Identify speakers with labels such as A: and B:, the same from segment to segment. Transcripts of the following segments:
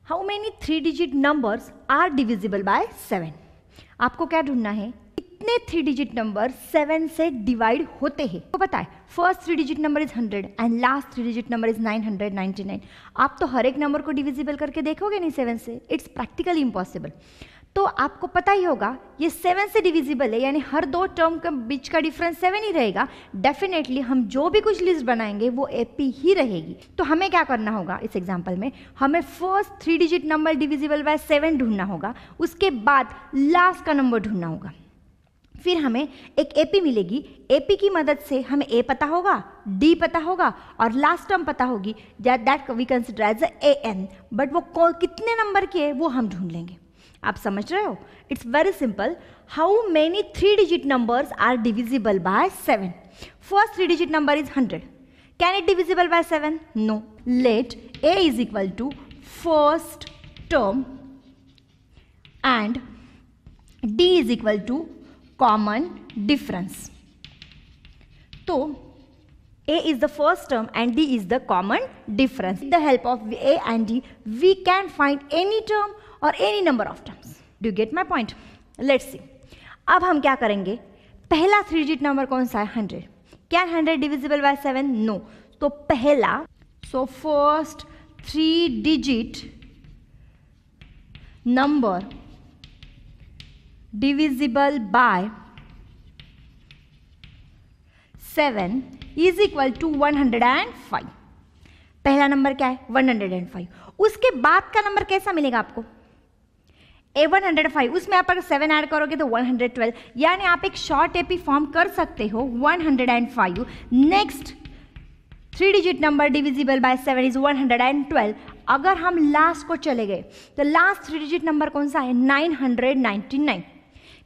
A: How many 3 digit numbers are divisible by 7। आपको क्या ढूंढना है, कितने 3 डिजिट नंबर 7 से डिवाइड होते हैं। तो पता है first 3 digit number is 100 and last 3 digit number is 999। आप तो हर एक नंबर को डिविजिबल करके देखोगे नहीं 7 से, इट्स प्रैक्टिकली इम्पॉसिबल। तो आपको पता ही होगा ये 7 से डिविजिबल है, यानी हर दो टर्म के बीच का डिफरेंस 7 ही रहेगा। डेफिनेटली हम जो भी कुछ लिस्ट बनाएंगे वो एपी ही रहेगी। तो हमें क्या करना होगा इस एग्जांपल में, हमें first 3 digit number divisible by 7 ढूंढना होगा, उसके बाद लास्ट का नंबर ढूंढना होगा, फिर हमें एक एपी मिलेगी। एपी की मदद से हमें ए पता होगा, डी पता होगा और लास्ट टर्म पता होगी, that we consider as a n. But वो कितने नंबर की है वो हम ढूंढ लेंगे। आप समझ रहे हो, it's very simple. How many 3 digit numbers are divisible by 7? First 3 digit number is 100, can it divisible by 7? No. Let a is equal to first term and d is equal to common difference. तो a is the first term and d is the common difference. With the help of a and d, we can find any term or any number of terms. Do you get my point? Let's see. अब हम क्या करेंगे, पहला 3 digit number कौन सा है, 100। Can 100 divisible by 7? No. तो पहला, so first 3 digit number divisible by 7 is equal to 105। पहला नंबर क्या है, 105। उसके बाद का नंबर कैसा मिलेगा आपको, ए 105, उसमें आप अगर 7 ऐड करोगे तो 112, यानी आप एक शॉर्ट एपी फॉर्म कर सकते हो 105। Next 3 digit number divisible by 7 is 112। अगर हम लास्ट को चले गए तो लास्ट 3 डिजिट नंबर कौन सा है, 999।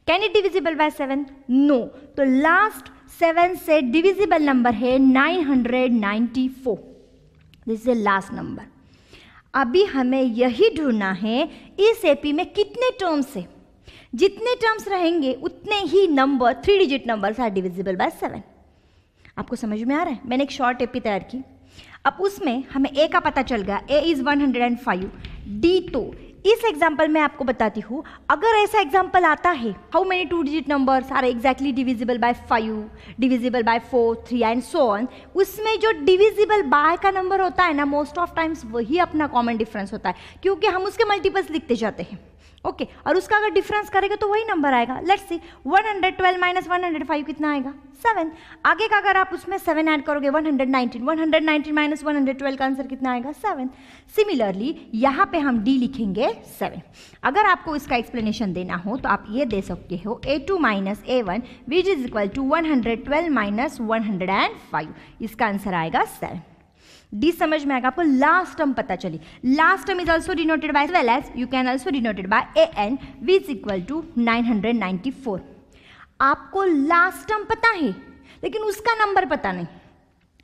A: Can it divisible by 7? No. तो लास्ट 7 से डिविजिबल नंबर है 994। This is last number. अभी हमें यही ढूंढना है इस एपी में कितने टर्म्स है, जितने टर्म्स रहेंगे उतने ही number 3 digit numbers are divisible by 7। आपको समझ में आ रहा है, मैंने एक शॉर्ट एपी तैयार की। अब उसमें हमें ए का पता चल गया, ए इज 105, डी। तो इस एग्जाम्पल में आपको बताती हूँ, अगर ऐसा एग्जाम्पल आता है, how many 2 digit numbers are exactly divisible by 5, divisible by 4, 3 and so on, उसमें जो डिविजिबल बाय का नंबर होता है ना, मोस्ट ऑफ टाइम्स वही अपना कॉमन डिफरेंस होता है, क्योंकि हम उसके मल्टीपल्स लिखते जाते हैं। ओके, और उसका अगर डिफरेंस करेगा तो वही नंबर आएगा। लेट्स सी 112 माइनस 105 कितना आएगा, 7। आगे का अगर आप उसमें 7 ऐड करोगे 119 माइनस 112 का आंसर कितना आएगा, 7। सिमिलरली यहाँ पे हम डी लिखेंगे 7। अगर आपको इसका एक्सप्लेनेशन देना हो तो आप ये दे सकते हो a2 minus a1 which is equal to 112 minus 105। इसका आंसर आएगा 7। डी समझ में आएगा आपको, लास्ट टर्म पता चली। Last term is also denoted by, well as you can also denoted by a n which equal to 994। आपको लास्ट टर्म पता है लेकिन उसका नंबर पता नहीं,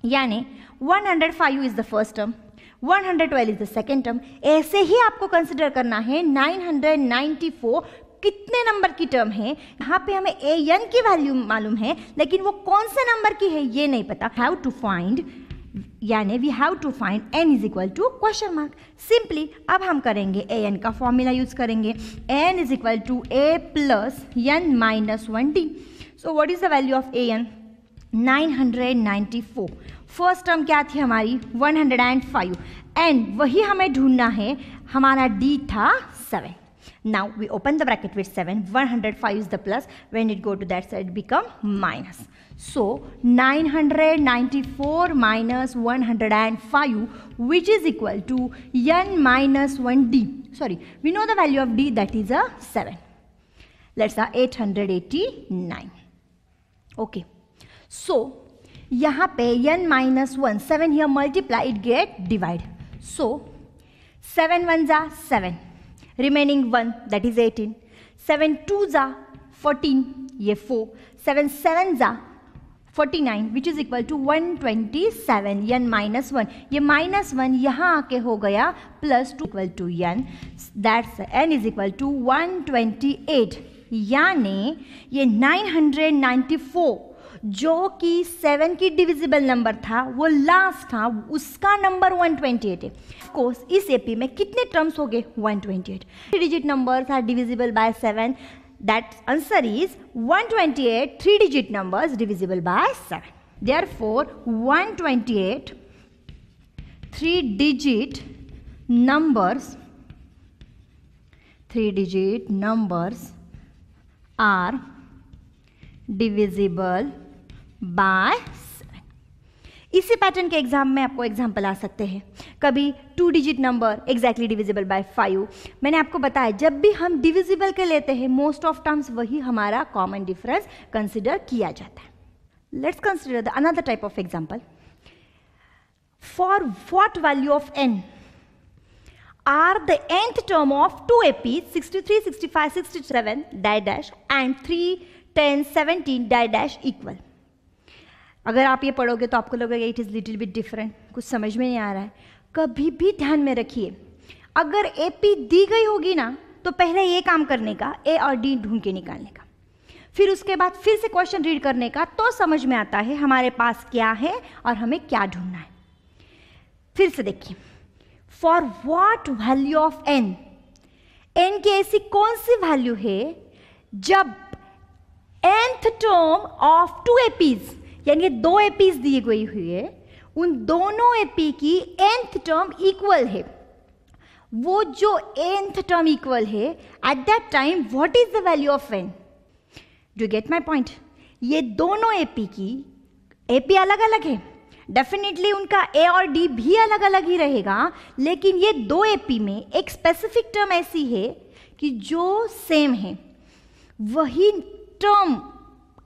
A: यानी 105 is the first term, 112 is the second term. ऐसे ही आपको कंसिडर करना है 994 कितने नंबर की टर्म है। यहाँ पे हमें ए एन की वैल्यू मालूम है लेकिन वो कौन से नंबर की है ये नहीं पता। हैव टू फाइंड, यानी we have to find n is equal to question mark. Simply अब हम करेंगे ए एन का फॉर्मूला यूज करेंगे, n is equal to a plus n minus 1d। So what is the value of a n, 994। First term क्या थी हमारी, 105, and वही हमें ढूंढना है, हमारा d था 7। Now we open the bracket with 7, 105 is the plus, when it go to that side become minus. So 994 minus 105 which is equal to n minus 1d. Sorry, we know the value of d, that is a 7. Let's say 889. Okay. So यहाँ पे n minus 1, 7 here multiply, it get divide. So 7 ones are 7. Remaining 1 that is 18, 7 2s are 14, ये 4, 7 7s are 49 which is equal to 127, n minus 1, ये minus 1 यहाँ आके हो गया plus 2 equal to n, that's n is equal to 128। यानी ये 994 जो कि 7 की डिविजिबल नंबर था, वो लास्ट था, उसका नंबर 128 है। कोर्स इस एपी में कितने टर्म्स हो गए? 128। 3 digit numbers are divisible by 7, that answer is 128 3 digit numbers divisible by 7। Therefore 128 3 digit numbers are divisible by 7। इसी पैटर्न के एग्जाम में आपको एग्जाम्पल आ सकते हैं। कभी 2 digit number exactly divisible by 5। मैंने आपको बताया जब भी हम डिविजिबल के लेते हैं मोस्ट ऑफ टाइम्स वही हमारा कॉमन डिफरेंस कंसिडर किया जाता है। Let's consider the another type of example. For what value of n are the nth term of 2 APs 63, 65, 67 dash and 3, 10, 17 dash equal? अगर आप ये पढ़ोगे तो आपको लगेगा it is little bit different, कुछ समझ में नहीं आ रहा है। कभी भी ध्यान में रखिए, अगर एपी दी गई होगी ना तो पहले ये काम करने का, ए और डी ढूंढ के निकालने का, फिर उसके बाद फिर से क्वेश्चन रीड करने का, तो समझ में आता है हमारे पास क्या है और हमें क्या ढूंढना है। फिर से देखिए, for what value of n, n की ऐसी कौन सी वैल्यू है जब nth टर्म ऑफ 2 एपीज, यानी 2 एपीज दी गई हुई है, उन दोनों एपी की nth टर्म इक्वल है। वो जो nth टर्म इक्वल है, at that time what is the value of n? Do get my point? ये दोनों एपी की, एपी अलग अलग है, डेफिनेटली उनका ए और डी भी अलग अलग ही रहेगा, लेकिन ये 2 एपी में एक स्पेसिफिक टर्म ऐसी है कि जो सेम है, वही टर्म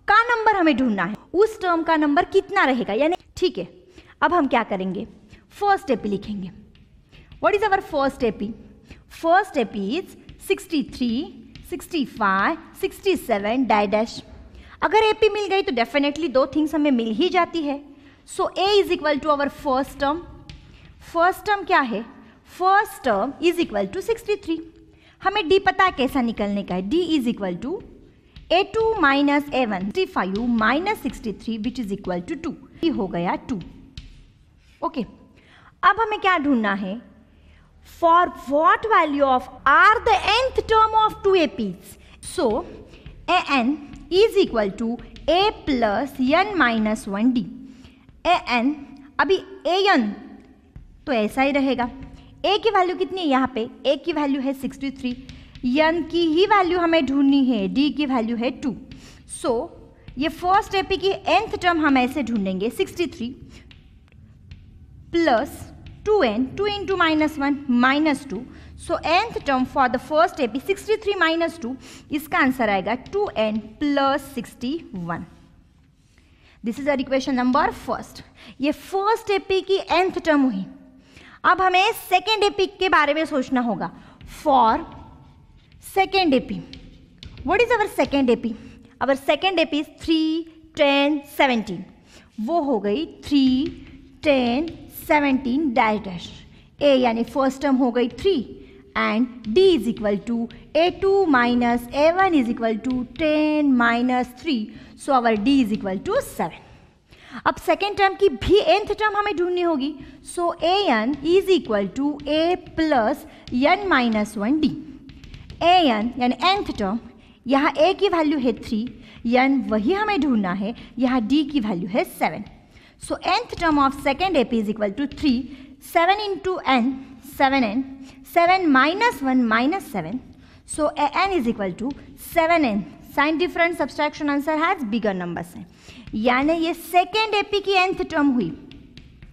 A: का नंबर हमें ढूंढना है। उस टर्म का नंबर कितना रहेगा, यानी ठीक है। अब हम क्या करेंगे, फर्स्ट एपी लिखेंगे। What is our first AP? First AP is 63, 65, 67 dash. अगर एपी मिल गई तो डेफिनेटली 2 थिंग्स हमें मिल ही जाती है। So a is equal to our first term. First term क्या है? First term is equal to 63। हमें डी पता है कैसा निकलने का है। D is equal to A2 minus A1, 65 minus 63 which is equal to 2। ये हो गया 2। ओके, अब हमें क्या ढूंढना है? For what value of are the nth term of 2 APs? So, an is equal to a plus n minus 1d. an, अभी an तो ऐसा ही रहेगा। a की वैल्यू कितनी है यहाँ पे? a की वैल्यू है 63, n की ही वैल्यू हमें ढूंढनी है, d की वैल्यू है 2। सो ये फर्स्ट एपी की nth टर्म हम ऐसे ढूंढेंगे, 63 plus 2n, 2 into minus 1 minus 2. So nth term for the first AP 63 minus 2, इसका आंसर आएगा 2n plus 61. This is our equation number first. ये first AP की nth term हुई। अब हमें second AP के बारे में सोचना होगा। For second AP, what is our second AP? Our second AP is 3, 10, 17. वो हो गई 3, 10, 17 डैश। ए यानी फर्स्ट टर्म हो गई 3 and d is equal to A2 minus A1 is equal to 10 minus 3। So our d is equal to 7। अब second term की भी nth term हमें ढूंढनी होगी। So an is equal to a plus n minus 1d। an यानी nth term, यहाँ a की value है 3, n वही हमें ढूंढना है, यहाँ d की वैल्यू है 7। So nth term of second AP is equal to 3, 7 into n, 7n, 7 minus 1 minus 7. So n is equal to 7n. Sign difference subtraction answer has bigger numbers. यानी ये second AP की nth term हुई।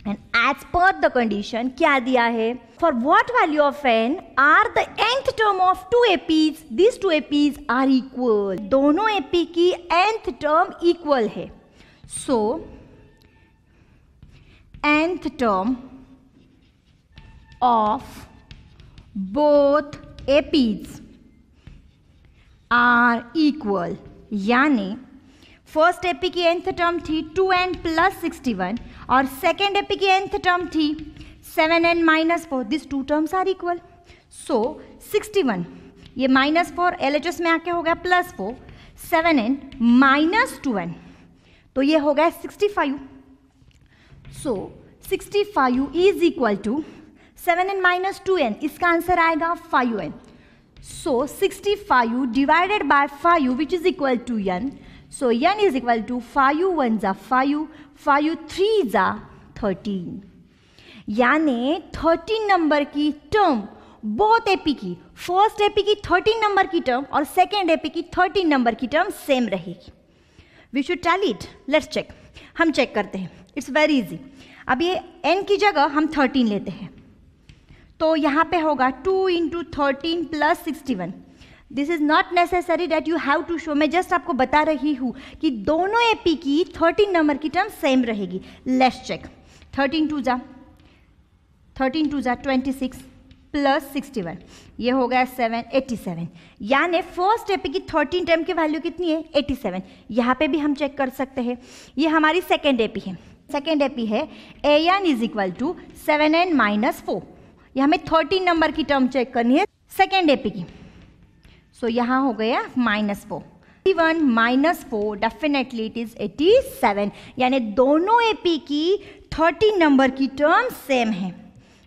A: And as per the condition क्या दिया है? For what value of n are the nth term of 2 APs? These 2 APs are equal. दोनों AP की nth term equal है। So nth term of both APs are equal, यानी first AP की nth term थी 2n plus 61 और second AP की nth term थी 7n minus 4। This 2 terms are equal. So 61 ये माइनस 4 LHS में आके हो गया प्लस 4, 7n माइनस 2n, तो ये हो गया 65। So 65 is equal to 7n minus 2n, इसका आंसर आएगा 5n। So 65 divided by 5 which is equal to n, so n is equal to 5 1 जा 5, 5 3 जा 13, यानी 13 नंबर की टर्म बोथ एपी की, फर्स्ट एपी की 13 नंबर की टर्म और सेकेंड एपी की 13 नंबर की टर्म सेम रहेगी। We should tally it, let's check. हम चेक करते हैं, इट्स वेरी इजी। अब ये n की जगह हम 13 लेते हैं, तो यहाँ पे होगा 2 into 13 plus 61। This is not necessary that you have to show, मैं जस्ट आपको बता रही हूँ कि दोनों एपी की 13 नंबर की टर्म सेम रहेगी। Let's check. 13 2 जा 26 प्लस 61, ये हो गया 7 87, यानी फर्स्ट एपी की 13 टर्म की वैल्यू कितनी है 87। यहाँ पे भी हम चेक कर सकते हैं, ये हमारी सेकेंड एपी है। सेकेंड एपी है an is equal to 7n minus 4, ये हमें 13 नंबर की टर्म चेक करनी है सेकेंड एपी की। सो यहाँ हो गया -4, 81 माइनस 4 डेफिनेटली इट इज 87, यानी दोनों एपी की 13 नंबर की टर्म सेम है।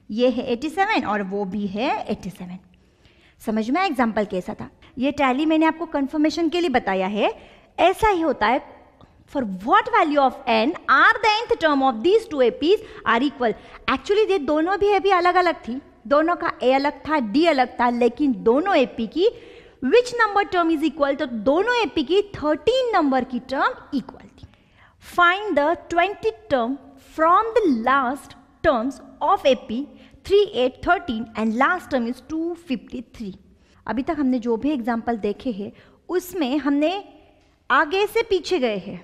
A: ये है 87 और वो भी है 87। समझ में एग्जाम्पल कैसा था? ये टैली मैंने आपको कंफर्मेशन के लिए बताया है। ऐसा ही होता है for what value of n are the nth term of these two APs are equal. Actually ये दोनों भी एपी अलग अलग थी, दोनों का a अलग था, d अलग था, लेकिन दोनों एपी की which number term is equal, तो दोनों एपी की 13 नंबर की टर्म इक्वल थी। Find the 20th term from the last terms of AP 3 8 13 and last term is 253। अभी तक हमने जो भी एग्जाम्पल देखे हैं उसमें हमने आगे से पीछे गए हैं,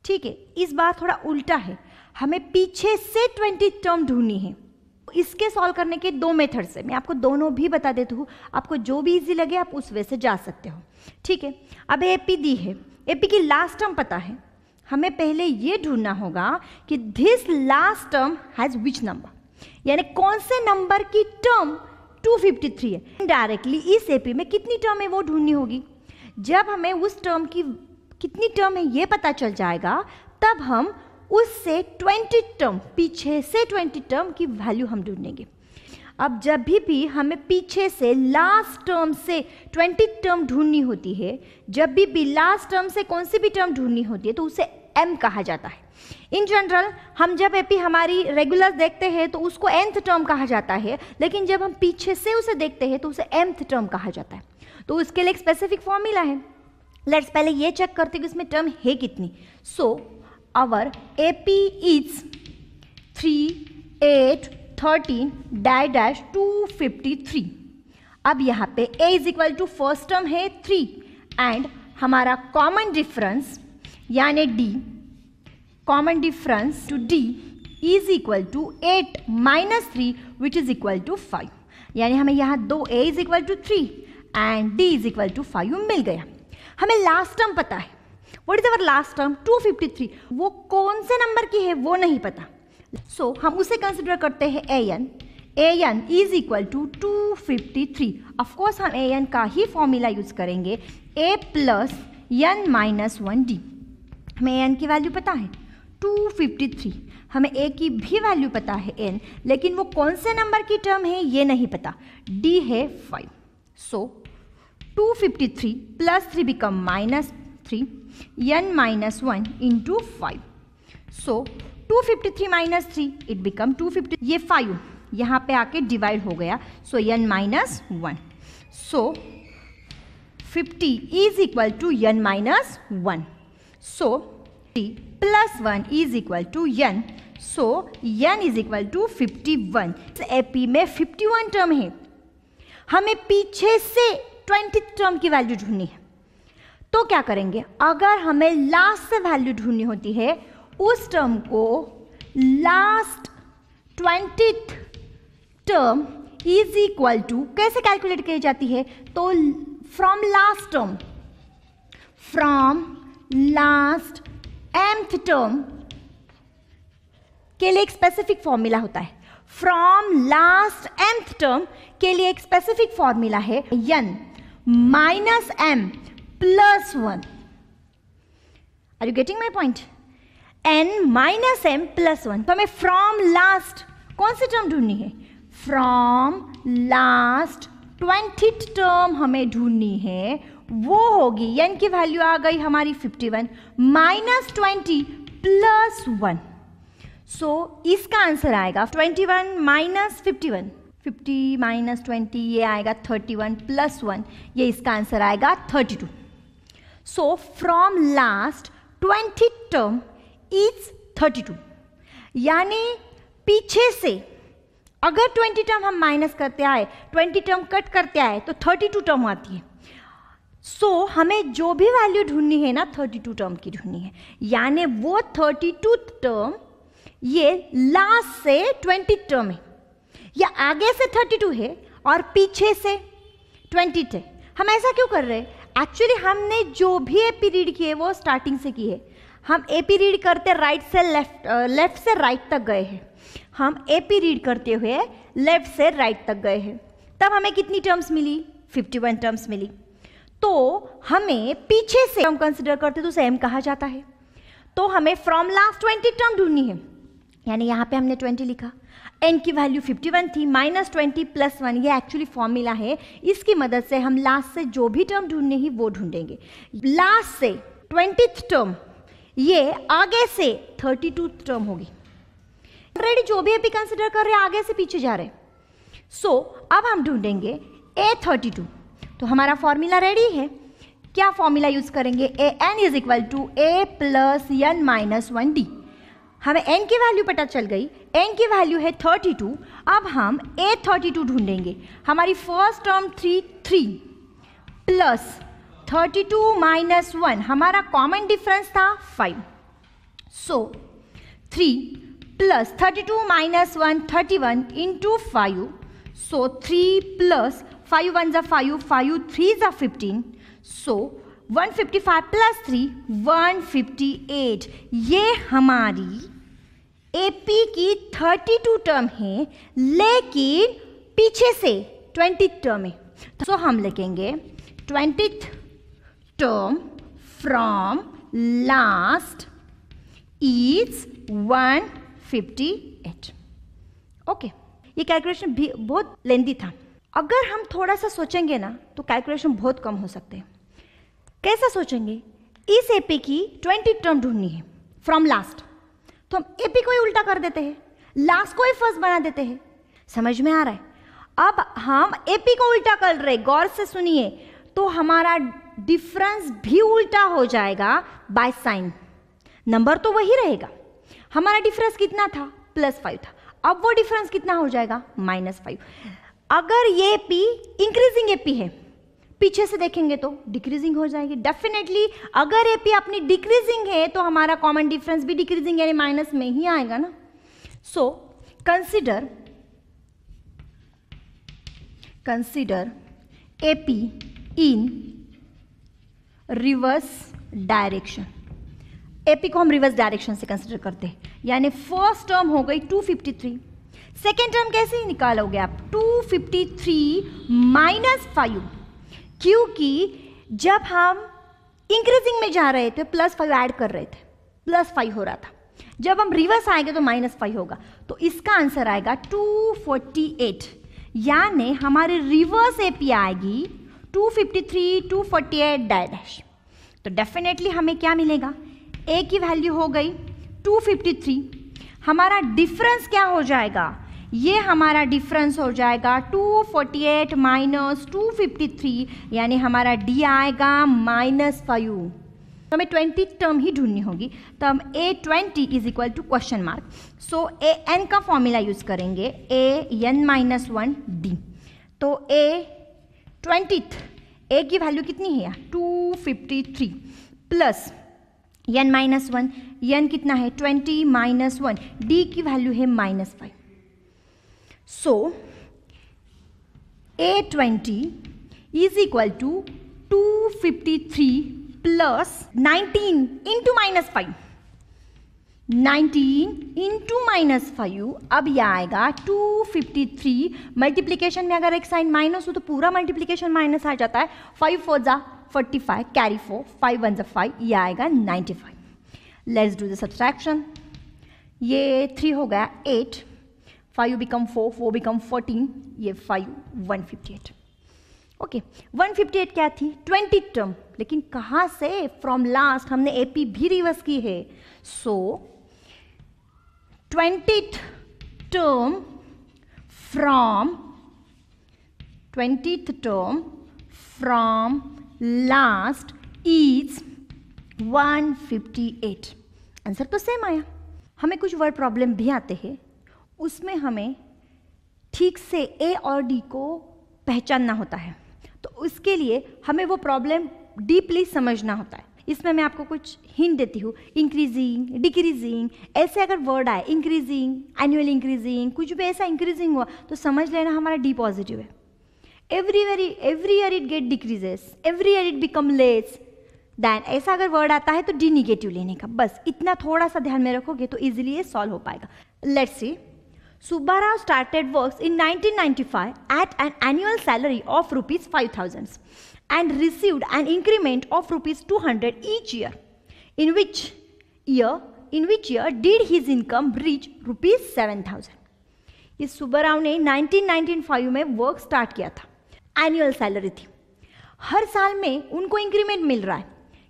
A: ठीक है। इस बार थोड़ा उल्टा है, हमें पीछे से 20 टर्म ढूंढनी है। इसके सॉल्व करने के दो मेथड्स है, मैं आपको दोनों भी बता देती हूँ, आपको जो भी इजी लगे आप उस वे से जा सकते हो, ठीक है। अब एपी दी है, एपी की लास्ट टर्म पता है, हमें पहले ये ढूंढना होगा कि this last term has which number, यानी कौन से नंबर की टर्म 253 है। डायरेक्टली इस एपी में कितनी टर्म है वो ढूंढनी होगी। जब हमें उस टर्म की कितनी टर्म है ये पता चल जाएगा, तब हम उससे 20 टर्म, पीछे से 20 टर्म की वैल्यू हम ढूंढेंगे। अब जब भी हमें पीछे से लास्ट टर्म से 20 टर्म ढूंढनी होती है, जब भी लास्ट टर्म से कौन सी भी टर्म ढूंढनी होती है तो उसे m कहा जाता है। इन जनरल हम जब एपी हमारी रेगुलर देखते हैं तो उसको nth टर्म कहा जाता है, लेकिन जब हम पीछे से उसे देखते हैं तो उसे mth टर्म कहा जाता है। तो उसके लिए एक स्पेसिफिक फॉर्मूला है। लेट्स पहले ये चेक करते हैं कि उसमें टर्म है कितनी। So our AP is 3 8 13 dash 253। अब यहाँ पे a is equal to first term है 3 एंड हमारा कॉमन डिफरेंस यानी d, common difference to d is equal to 8 minus 3 which is equal to 5, यानी हमें यहाँ दो a is equal to 3 and d is equal to 5 मिल गया। हमें लास्ट टर्म पता है, what is our last term 253, वो कौन से नंबर की है वो नहीं पता। सो हम उसे कंसिडर करते हैं an is equal to 253। Of course हम an का ही फॉर्मूला यूज करेंगे, a plus n minus 1d। हमें an की वैल्यू पता है 253, हमें a की भी वैल्यू पता है n, लेकिन वो कौन से नंबर की टर्म है ये नहीं पता, d है 5। So 253 plus 3 become -3, n minus 1 into 5। So 253 minus 3 it become 250, ये 5 यहाँ पे आके डिवाइड हो गया, so n minus 1। So 50 is equal to n minus 1। So plus 1 is equal to n, so n is equal to 51। AP में 51 term है, हमें पीछे से 20 टर्म की वैल्यू ढूंढनी है। तो क्या करेंगे, अगर हमें लास्ट से वैल्यू ढूंढनी होती है, उस टर्म को last 20th term is equal to कैसे कैलकुलेट की जाती है, तो from last term, from last mth term के लिए एक स्पेसिफिक फॉर्मूला होता है। फ्रॉम लास्ट mth टर्म के लिए एक स्पेसिफिक फॉर्मूला है n minus m plus 1। Are you getting my point? n minus m plus 1। तो हमें फ्रॉम लास्ट कौन सी टर्म ढूंढनी है? फ्रॉम लास्ट 20th टर्म हमें ढूंढनी है, वो होगी n की वैल्यू आ गई हमारी 51 माइनस 20 प्लस 1। सो इसका आंसर आएगा 21 माइनस 51, 50 माइनस 20 ये आएगा 31 प्लस 1, ये इसका आंसर आएगा 32। So from last 20th term is 32, यानी पीछे से अगर 20 टर्म हम माइनस करते आए, 20 टर्म कट करते आए तो 32 टर्म आती है। सो हमें जो भी वैल्यू ढूंढनी है ना 32 टर्म की ढूंढनी है, यानी वो 32 टर्म ये लास्ट से 20 टर्म है, या आगे से 32 है और पीछे से 20 है। हम ऐसा क्यों कर रहे हैं? एक्चुअली हमने जो भी एपी रीड किए वो स्टार्टिंग से की है। हम एपी रीड करते राइट से लेफ्ट, लेफ्ट से राइट तक गए हैं। हम एपी रीड करते हुए लेफ्ट से राइट तक गए हैं। तब हमें कितनी टर्म्स मिली? 51 टर्म्स मिली। तो हमें पीछे से टर्म कंसिडर करते तो सेम कहा जाता है। तो हमें फ्रॉम लास्ट 20 टर्म ढूंढनी है, यानी यहाँ पे हमने 20 लिखा, n की वैल्यू 51 थी, माइनस 20 प्लस 1 ये एक्चुअली फॉर्मूला है। इसकी मदद से हम लास्ट से जो भी टर्म ढूंढने ही वो ढूंढेंगे। लास्ट से 20th टर्म ये आगे से 32 टर्म होगी। ऑलरेडी जो भी एपी कंसिडर कर रहे हैं आगे से पीछे जा रहे हैं। सो अब हम ढूंढेंगे A32। तो हमारा फॉर्मूला रेडी है। क्या फॉर्मूला यूज करेंगे? an is equal to a plus n minus 1d। हमें n की वैल्यू पता चल गई, n की वैल्यू है 32। अब हम A32 ढूंढेंगे। हमारी फर्स्ट टर्म 3 प्लस 32 माइनस 1, हमारा कॉमन डिफरेंस था 5। सो 3 प्लस 32 माइनस 1 31 इंटू 5। सो 3 प्लस 5 1 जा 5, 5 3 जा 15। सो 155 प्लस 3 158। ये हमारी एपी की 32 टर्म है, लेकिन पीछे से 20th टर्म है। तो हम लिखेंगे 20th term from last is 158। Okay, ये कैलकुलेशन भी बहुत लेंदी था। अगर हम थोड़ा सा सोचेंगे ना तो कैलकुलेशन बहुत कम हो सकते हैं। कैसा सोचेंगे? इस एपी की 20 टर्म ढूंढनी है फ्रॉम लास्ट, तो हम एपी को ही उल्टा कर देते हैं, लास्ट को ही फर्स्ट बना देते हैं। समझ में आ रहा है? अब हम एपी को उल्टा कर रहे, गौर से सुनिए, तो हमारा डिफरेंस भी उल्टा हो जाएगा बाय साइन। नंबर तो वही रहेगा। हमारा डिफरेंस कितना था? +5 था। अब वो डिफरेंस कितना हो जाएगा? -5। अगर ये एपी इंक्रीजिंग एपी है, पीछे से देखेंगे तो डिक्रीजिंग हो जाएगी। डेफिनेटली अगर एपी अपनी डिक्रीजिंग है तो हमारा कॉमन डिफरेंस भी डिक्रीजिंग यानी माइनस में ही आएगा ना। So consider AP in reverse direction. AP को हम रिवर्स डायरेक्शन से कंसिडर करते हैं, यानी फर्स्ट टर्म हो गई 253। सेकेंड टर्म कैसे निकालोगे आप? 253 -5, क्योंकि जब हम इंक्रीजिंग में जा रहे थे +5 ऐड कर रहे थे, +5 हो रहा था। जब हम रिवर्स आएंगे तो -5 होगा। तो इसका आंसर आएगा 248, यानी हमारे रिवर्स एपी आएगी 253 248 डैश। तो डेफिनेटली हमें क्या मिलेगा? ए की वैल्यू हो गई 253। हमारा डिफरेंस क्या हो जाएगा? ये हमारा डिफरेंस हो जाएगा 248 माइनस 253, यानी हमारा डी आएगा -5। तो हमें 20 टर्म ही ढूंढनी होगी। तो हम A20 is equal to question mark. So an का फॉर्मूला यूज करेंगे, an-1d। तो A20 a की वैल्यू कितनी है? 253 प्लस n-1, n कितना है? 20 -1, d की वैल्यू है -5। So A20 is equal to 253 plus 19 into -5, 19 into -5। अब यह आएगा 253। मल्टीप्लीकेशन में अगर एक साइन माइनस हो तो पूरा मल्टीप्लीकेशन माइनस आ जाता है। 5 4 जा 45, कैरी 4, 5 1 जा 5, यह आएगा 95। Let's do the subtraction. ये 3 हो गया 8, 5 बिकम 4, 4 बिकम 14, ये 5 158। ओके 158 क्या थी? 20 टर्म, लेकिन कहाँ से? फ्रॉम लास्ट हमने एपी भी रिवर्स की है। सो 20th term from 20th term from last is 158। Answer तो सेम आया। हमें कुछ वर्ड प्रॉब्लम भी आते हैं, उसमें हमें ठीक से ए और डी को पहचानना होता है, तो उसके लिए हमें वो प्रॉब्लम डीपली समझना होता है। इसमें मैं आपको कुछ हिंट देती हूँ। इंक्रीजिंग, डिक्रीजिंग, ऐसे अगर वर्ड आए, इंक्रीजिंग, एनुअल इंक्रीजिंग, कुछ भी ऐसा इंक्रीजिंग हुआ तो समझ लेना हमारा डी पॉजिटिव है। Every year it get decreases, every year it become less than, ऐसा अगर वर्ड आता है तो डी निगेटिव लेने का। बस इतना थोड़ा सा ध्यान में रखोगे तो इजीली ये सॉल्व हो पाएगा। Let's see, Subbarao started works in 1995 at an annual salary of rupees 5,000 and received an increment of rupees 200 each year. In which year did his income reach rupees 7,000? ये सुब्बाराव ने 1995 में वर्क स्टार्ट किया था। Annual salary थी, हर साल में उनको increment मिल रहा है।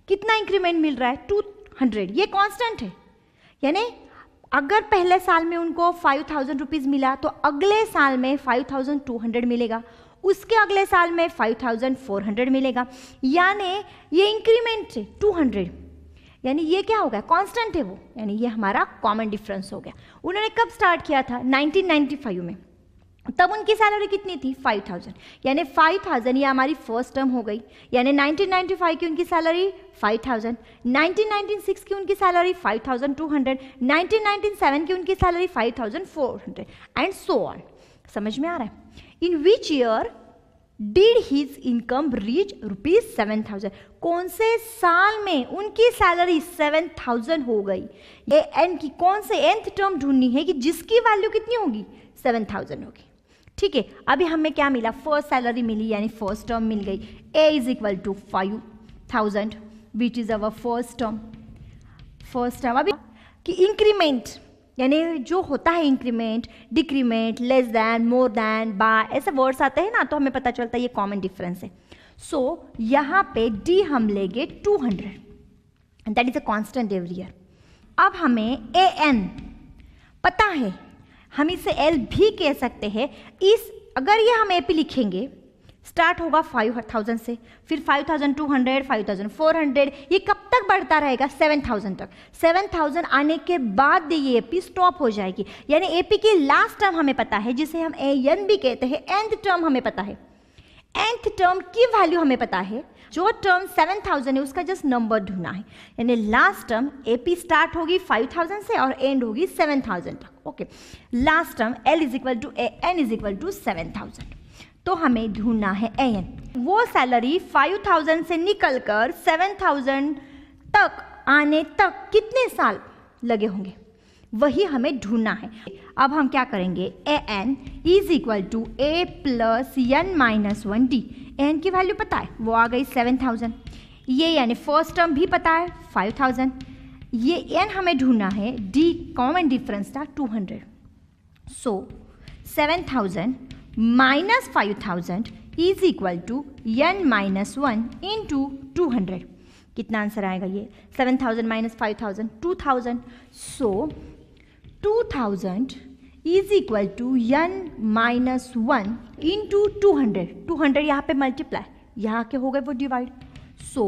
A: कितना इंक्रीमेंट मिल रहा है? 200। ये कांस्टेंट है, यानी अगर पहले साल में उनको 5,000 रुपीज़ मिला तो अगले साल में 5,200 मिलेगा, उसके अगले साल में 5,400 मिलेगा, यानी ये इंक्रीमेंट है 200, यानी ये क्या हो गया? कांस्टेंट है वो, यानी ये हमारा कॉमन डिफरेंस हो गया। उन्होंने कब स्टार्ट किया था? 1995 में। तब उनकी सैलरी कितनी थी? 5,000, यानी 5,000 ये हमारी फर्स्ट टर्म हो गई, यानी 1995 की उनकी सैलरी 5,000, 1996 की उनकी सैलरी 5,200, 1997 की उनकी सैलरी 5,400 एंड सो ऑन। समझ में आ रहा है? In which year did his income reach rupees 7,000? कौन से साल में उनकी सैलरी 7,000 हो गई? ये एन की कौन से nth टर्म ढूंढनी है कि जिसकी वैल्यू कितनी होगी? 7,000 होगी। ठीक है, अभी हमें क्या मिला? फर्स्ट सैलरी मिली, यानी फर्स्ट टर्म मिल गई। A is equal to 5,000 which is our first term. अभी कि इंक्रीमेंट, यानी जो होता है increment, decrement, less than, more than, by, ऐसे वर्ड्स आते हैं ना, तो हमें पता चलता है ये कॉमन डिफरेंस है। सो यहाँ पे डी हम लेंगे 200, that is a constant every year. अब हमें ए एन पता है, हम इसे एल भी कह सकते हैं। इस अगर ये हम एपी लिखेंगे, स्टार्ट होगा 5,000 से, फिर 5,200, 5,400, ये कब तक बढ़ता रहेगा? 7,000 तक। 7,000 आने के बाद ये एपी स्टॉप हो जाएगी, यानी एपी की लास्ट टर्म हमें पता है, जिसे हम ए एन भी कहते हैं। nth टर्म हमें पता है, nth टर्म की वैल्यू हमें पता है। जो टर्म 7,000 है उसका जस्ट नंबर ढूंढना है, यानी लास्ट टर्म एपी स्टार्ट होगी 5,000 से और एंड होगी 7,000 तक। Okay, last term l is equal to a n is equal to 7,000, तो हमें ढूंढना है ए एन। वो सैलरी 5,000 से निकलकर 7,000 तक आने तक कितने साल लगे होंगे, वही हमें ढूंढना है। अब हम क्या करेंगे? A n is equal to a plus n minus 1 d. N की वैल्यू पता है, वो आ गई 7,000। ये यानी फर्स्ट टर्म भी पता है 5,000, ये एन हमें ढूंढना है, डी कॉमन डिफरेंस था 200। So 7,000 minus 5,000 is equal to n minus 1 into 200। कितना आंसर आएगा? ये 7,000 minus 5,000 2,000। So 2,000 is equal to n minus 1 into 200। 200 यहाँ पे मल्टीप्लाई, यहाँ के हो गए वो divide. So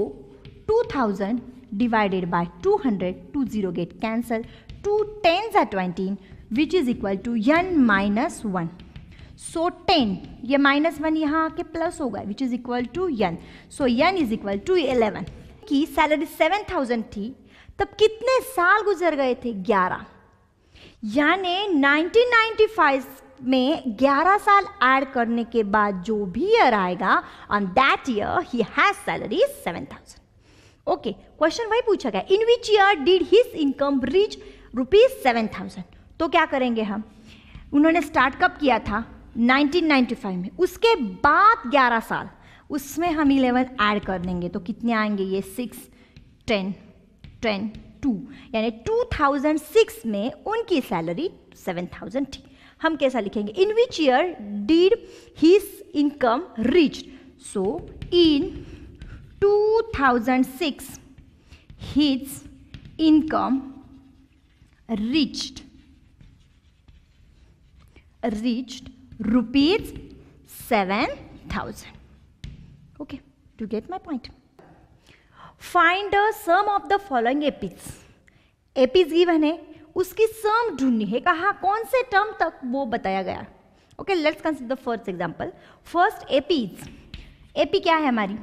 A: 2,000 divided by 200, 20 get cancel, 2 10s are 20 which is equal to n minus 1। So 10, ये -1 यहाँ आके प्लस होगा which is equal to n. So n is equal to 11। की सैलरी 7,000 थी, तब कितने साल गुजर गए थे? 11, यानी 1995 में 11 साल ऐड करने के बाद जो भी ईयर आएगा, on that year he has salary 7,000। Okay, question वही पूछा गया, in which year did his income reach rupees 7,000। तो क्या करेंगे हम? उन्होंने स्टार्ट कब किया था? 1995 में, उसके बाद 11 साल, उसमें हम 11 ऐड कर देंगे तो कितने आएंगे? ये 6, 10, 10, 2, यानी 2006 में उनकी सैलरी 7000 थी. हम कैसा लिखेंगे? In which year did his income reach? So in 2006 his income reached rupees 7000. Okay, to get my point. Find the sum of the following APs. APs given है, उसकी sum ढूंढनी है. कहाँ, कौन से टर्म तक वो बताया गया. Okay, let's consider the first example. First APs. AP क्या है हमारी?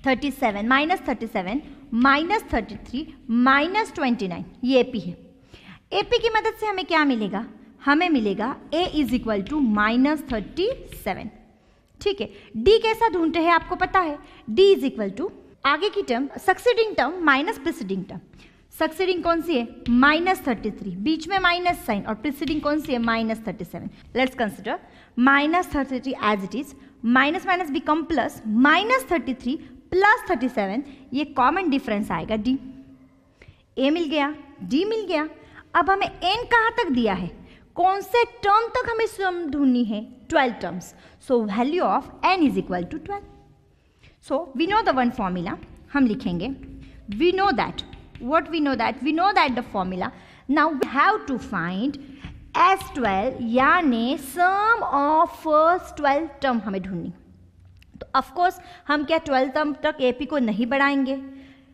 A: 37 माइनस 37 माइनस 33 माइनस 29, ये AP है. AP की मदद से हमें क्या मिलेगा? हमें मिलेगा A is equal to minus 37. ठीक है. D कैसा ढूंढते हैं आपको पता है? D इज इक्वल टू आगे की term succeeding term minus preceding term. Succeeding कौन सी है? माइनस 33, बीच में माइनस साइन, और प्रिसीडिंग कौन सी है? Minus 37. Let's consider minus 33 as it is. Minus minus become plus. Minus 33 plus 37, ये कॉमन डिफरेंस आएगा D. A मिल गया, D मिल गया. अब हमें n कहाँ तक दिया है? कौन से टर्म तक हमें सम ढूंढनी है? 12 terms. So value of n is equal to 12. So we know the one formula. हम लिखेंगे we know that. What we know that? We know that the formula. Now we have to find S12, यानी sum of first 12 term हमें ढूंढनी. तो of course हम क्या 12 term तक AP को नहीं बढ़ाएंगे,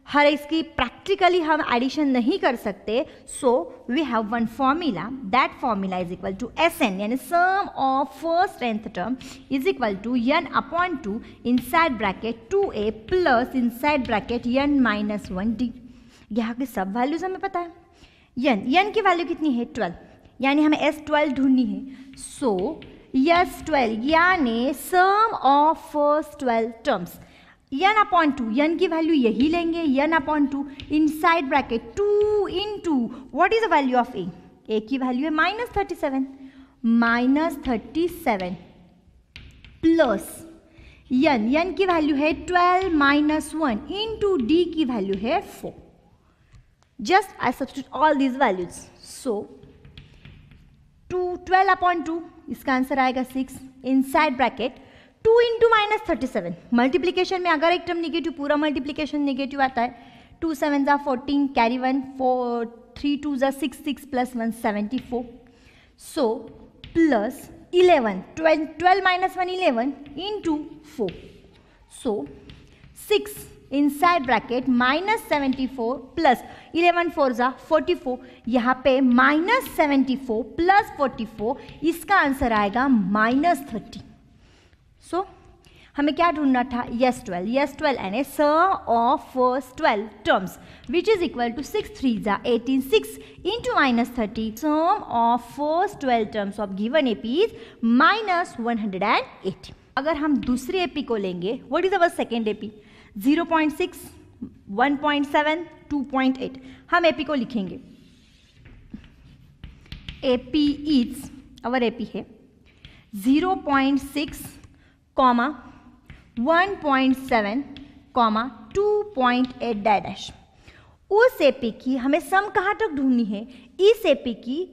A: हर इसकी प्रैक्टिकली हम एडिशन नहीं कर सकते. So we have one formula. That formula is equal to SN, यानी sum of first nth term is equal to n upon 2 inside bracket 2a plus inside bracket n minus 1d. यहाँ की सब values हमें पता है. n की value कितनी है? 12, यानी हमें S12 ढूंढनी है. सो S12 यानी sum of first 12 terms n upon 2, n की वैल्यू यही लेंगे, n upon 2 inside bracket 2 into what is the value of a? a की वैल्यू है माइनस 37, माइनस 37 प्लस n की वैल्यू है 12 माइनस 1 इंटू d की value है 4. Just I substitute all these values. So 12 upon 2, इसका answer आएगा 6 inside bracket 2 into minus 37. Multiplication में अगर एक टर्म निगेटिव, पूरा मल्टीप्लीकेशन निगेटिव आता है. 2 7 ज़ा 14, कैरी 1, 4 3 2 ज़ा 6, 6 plus 1 74. So plus 11, 12 minus 1 11 into 4. सो 6 इनसाइड ब्रैकेट माइनस 74 प्लस 11 4 ज़ा 44. यहाँ पे माइनस 74 प्लस 44, इसका आंसर आएगा माइनस 30. सो हमें क्या ढूंढना था? S12. S12 यानी sum of first 12 terms which is equal to 6 3 ज़ा 18, 6 into minus 30. Sum of first 12 terms of given AP is minus 180. अगर हम दूसरे AP को लेंगे, what is our second AP? 0.6, 1.7, 2.8. हम AP को लिखेंगे. AP इज, अवर AP है 0.6, 1.7, 2.8 डैश. उस AP की हमें सम कहाँ तक ढूंढनी है? इस AP की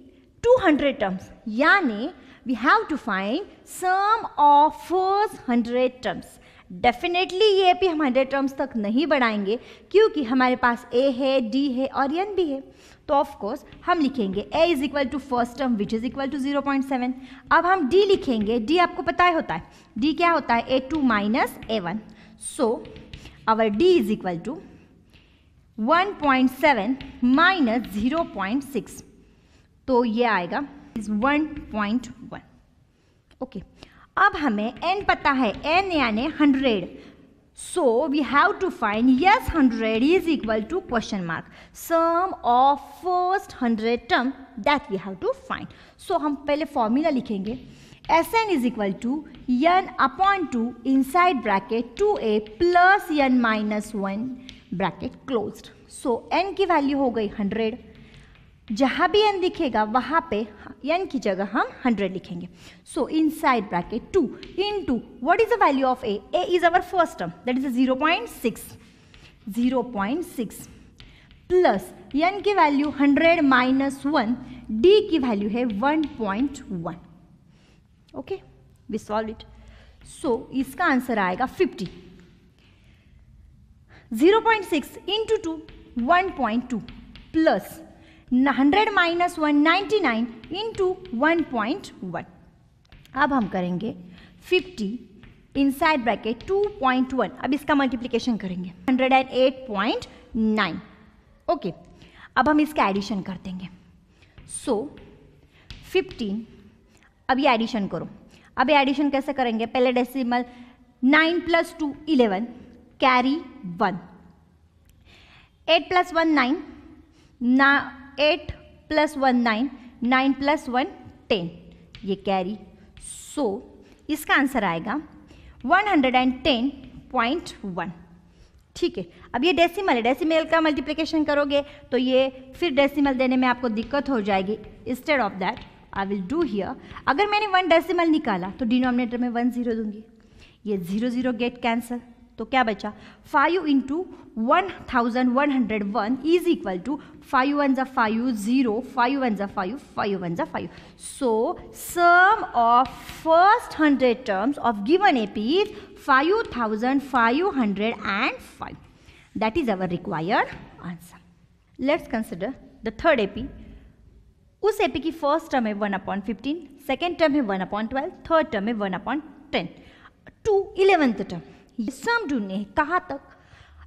A: 200 टर्म्स, यानी we have to find sum of first 100 terms. Definitely ये AP हम 100 टर्म्स तक नहीं बढ़ाएंगे, क्योंकि हमारे पास A है, D है और n भी है. तो ऑफकोर्स हम लिखेंगे A is equal to first term which is equal to 0.7. अब हम D लिखेंगे. D आपको पता है होता है, D क्या होता है? A2 minus A1. So our D is equal to 1.7 minus 0.6, तो ये आएगा 1.1. ओके. अब हमें n पता है, n यानी 100. So we have to find yes 100 is equal to question mark sum of first 100 term that we have to find. So हम पहले फॉर्मूला लिखेंगे. Sn is equal to n upon 2 inside bracket 2a plus n minus 1 bracket closed. So n की value हो गई 100. जहाँ भी n दिखेगा वहाँ पे n की जगह हम 100 लिखेंगे. So inside bracket 2 into what is the value of a? a is our first term that is 0.6 plus n की वैल्यू 100 माइनस 1, d की वैल्यू है 1.1. Okay, we solve it. So इसका आंसर आएगा 50. 0.6 इंटू 2 1.2 प्लस 100 माइनस 1 99 इंटू 1.1. अब हम करेंगे 50 inside bracket 2.1. अब इसका मल्टीप्लिकेशन करेंगे 108.9. ओके, अब हम इसका एडिशन कर देंगे. सो 15, अब ये एडिशन करो. अब ये एडिशन कैसे करेंगे? पहले decimal 9 plus 2 11, carry 1. 8 plus 1 9, 8 plus 1 9, 9 plus 1 10, ये कैरी. सो इसका आंसर आएगा 110.1. ठीक है, अब ये डेसिमल है, डेसिमल का मल्टीप्लिकेशन करोगे तो ये फिर डेसिमल देने में आपको दिक्कत हो जाएगी. Instead of that I will do here, अगर मैंने 1 डेसिमल निकाला तो डिनोमिनेटर में 1 0 दूंगी. ये 0 0 गेट कैंसल, तो क्या बचा? 5 इंटू 1101 इज इक्वल टू 5 1 जा 5 0, 5 1 जा 5, 5 1 जा 5. So sum of first 100 terms of given AP is 5505. That is our required answer. Let's consider the third AP. उस AP की फर्स्ट टर्म है 1/15, सेकेंड टर्म है 1/12, थर्ड टर्म है 1/10 टू 11th टर्म. सम ढूंढने हैं कहाँ तक?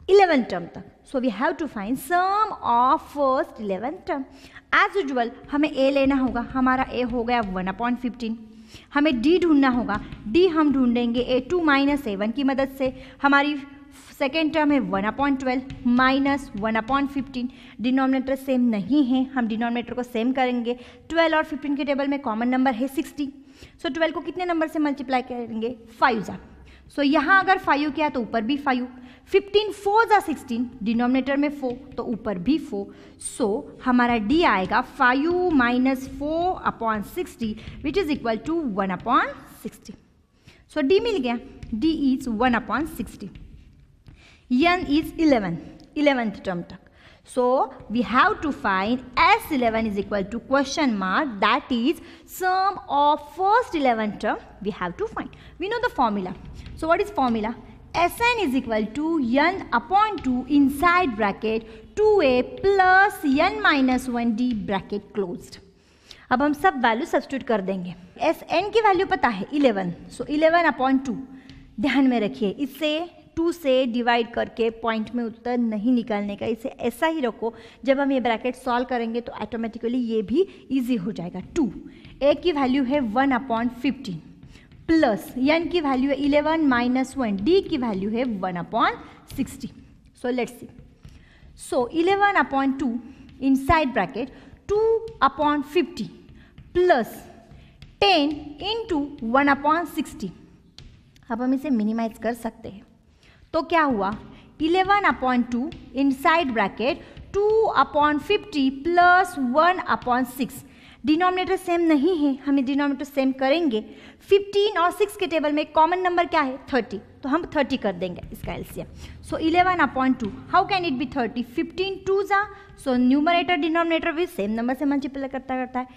A: 11th टर्म तक. So we have to find sum of first 11th term. As usual हमें A लेना होगा. हमारा A हो गया 1/15. हमें D ढूंढना होगा. D हम ढूंढेंगे A2 माइनस A1 की मदद से. हमारी सेकेंड टर्म है 1/12 माइनस 1/15. डिनोमिनेटर सेम नहीं है, हम डिनोमिनेटर को सेम करेंगे. 12 और 15 के टेबल में कॉमन नंबर है 60. सो 12 को कितने नंबर से मल्टीप्लाई करेंगे? 5 जा. सो यहाँ अगर 5 किया तो ऊपर भी 5. 15 4 जा 16, डिनोमिनेटर में 4 तो ऊपर भी 4. सो हमारा D आएगा 5 minus 4/60 which is equal to 1/60. सो D मिल गया. D इज 1/60. N is 11th term तक. So we have to find S11 is equal to question mark, that is sum of first 11 term we have to find. We know the formula. So what is formula? Sn is equal to N upon 2 inside bracket 2a plus N minus 1d bracket closed. अब हम सब value substitute कर देंगे. Sn की value पता है 11. So 11/2. ध्यान में रखिए, इससे 2 से डिवाइड करके पॉइंट में उत्तर नहीं निकालने का, इसे ऐसा ही रखो. जब हम ये ब्रैकेट सॉल्व करेंगे तो ऑटोमेटिकली ये भी इजी हो जाएगा. 2 A की वैल्यू है 1/15 प्लस N की वैल्यू है 11 माइनस 1, D की वैल्यू है 1/60. So let's see. So 11/2 inside bracket 2/50 plus 10 into 1/60. अब हम इसे मिनिमाइज कर सकते हैं. तो क्या हुआ? 11/2 inside bracket 2/50 plus 1/6. Denominator same नहीं है, हमें डिनोमिनेटर सेम करेंगे. 15 और 6 के टेबल में कॉमन नंबर क्या है? 30. तो हम 30 कर देंगे इसका LCM. So 11/2 how can it be 30? 15 2 जा. सो न्यूमरेटर डिनोमिनेटर भी सेम नंबर से मल्टीप्लाई करता है.